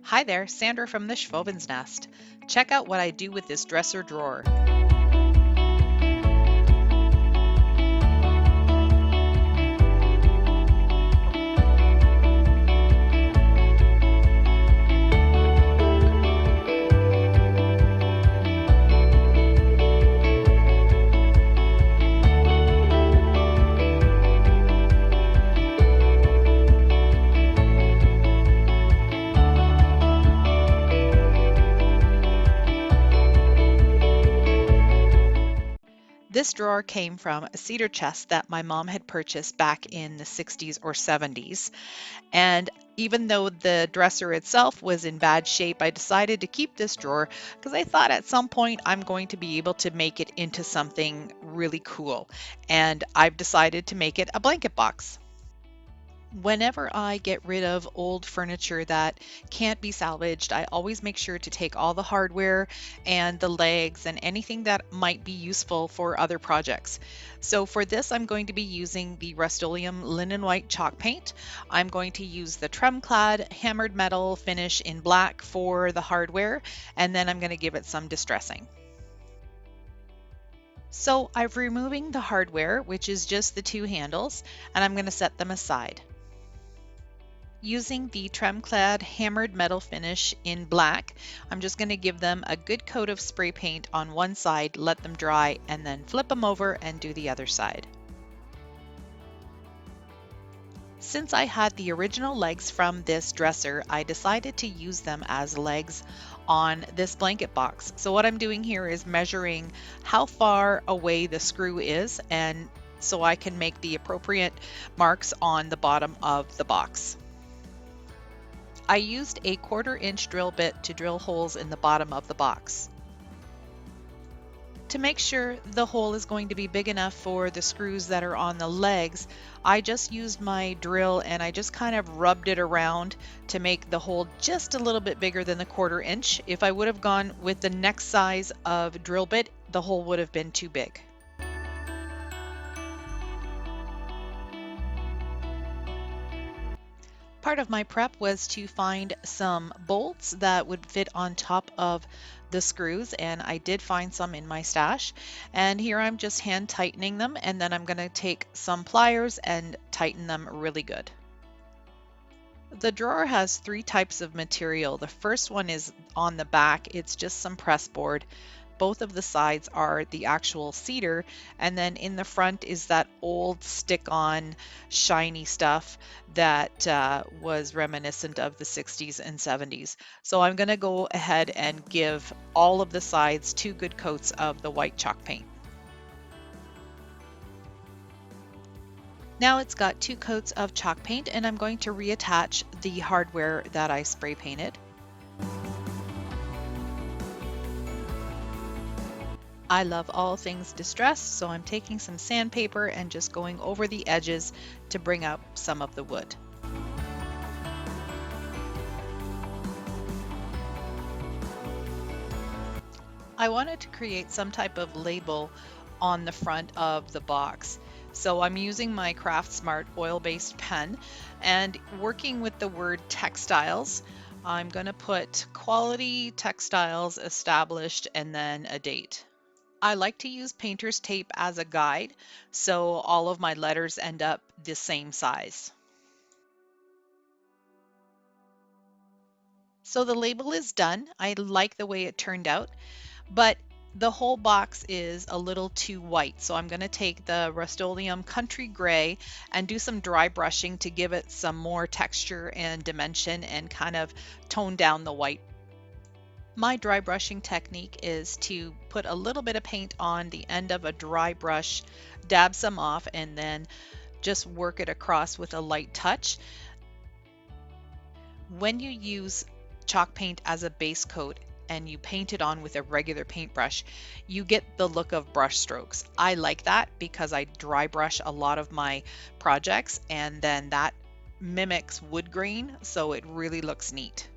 Hi there, Sandra from the Schwowin's Nest. Check out what I do with this dresser drawer. This drawer came from a cedar chest that my mom had purchased back in the 60s or 70s. And even though the dresser itself was in bad shape, I decided to keep this drawer because I thought at some point I'm going to be able to make it into something really cool. And I've decided to make it a blanket box. Whenever I get rid of old furniture that can't be salvaged, I always make sure to take all the hardware and the legs and anything that might be useful for other projects. So for this, I'm going to be using the Rust-Oleum linen white chalk paint. I'm going to use the Tremclad hammered metal finish in black for the hardware, and then I'm going to give it some distressing. So I'm removing the hardware, which is just the two handles, and I'm going to set them aside. Using the Tremclad hammered metal finish in black, I'm just going to give them a good coat of spray paint on one side, let them dry, and then flip them over and do the other side. Since I had the original legs from this dresser, I decided to use them as legs on this blanket box. So what I'm doing here is measuring how far away the screw is, and so I can make the appropriate marks on the bottom of the box. I used a 1/4 inch drill bit to drill holes in the bottom of the box. To make sure the hole is going to be big enough for the screws that are on the legs, I just used my drill and I just kind of rubbed it around to make the hole just a little bit bigger than the 1/4 inch. If I would have gone with the next size of drill bit, the hole would have been too big. Part of my prep was to find some bolts that would fit on top of the screws, and I did find some in my stash. And here I'm just hand tightening them, and then I'm going to take some pliers and tighten them really good. The drawer has 3 types of material. The first one is on the back. It's just some press board. Both of the sides are the actual cedar, and then in the front is that old stick-on shiny stuff that was reminiscent of the 60s and 70s. So I'm going to go ahead and give all of the sides 2 good coats of the white chalk paint. Now it's got 2 coats of chalk paint, and I'm going to reattach the hardware that I spray painted. I love all things distressed, so I'm taking some sandpaper and just going over the edges to bring out some of the wood. I wanted to create some type of label on the front of the box. So I'm using my Craft Smart oil-based pen and working with the word textiles. I'm going to put quality textiles established and then a date. I like to use painter's tape as a guide, so all of my letters end up the same size. So the label is done. I like the way it turned out, but the whole box is a little too white. So I'm going to take the Rust-Oleum Country Gray and do some dry brushing to give it some more texture and dimension and kind of tone down the white. My dry brushing technique is to put a little bit of paint on the end of a dry brush, dab some off, and then just work it across with a light touch. When you use chalk paint as a base coat and you paint it on with a regular paintbrush, you get the look of brush strokes. I like that because I dry brush a lot of my projects, and then that mimics wood grain, so it really looks neat.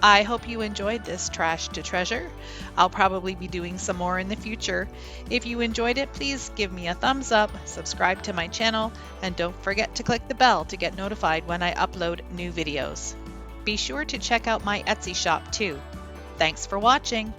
I hope you enjoyed this Trash to Treasure. I'll probably be doing some more in the future. If you enjoyed it, please give me a thumbs up, subscribe to my channel, and don't forget to click the bell to get notified when I upload new videos. Be sure to check out my Etsy shop too. Thanks for watching!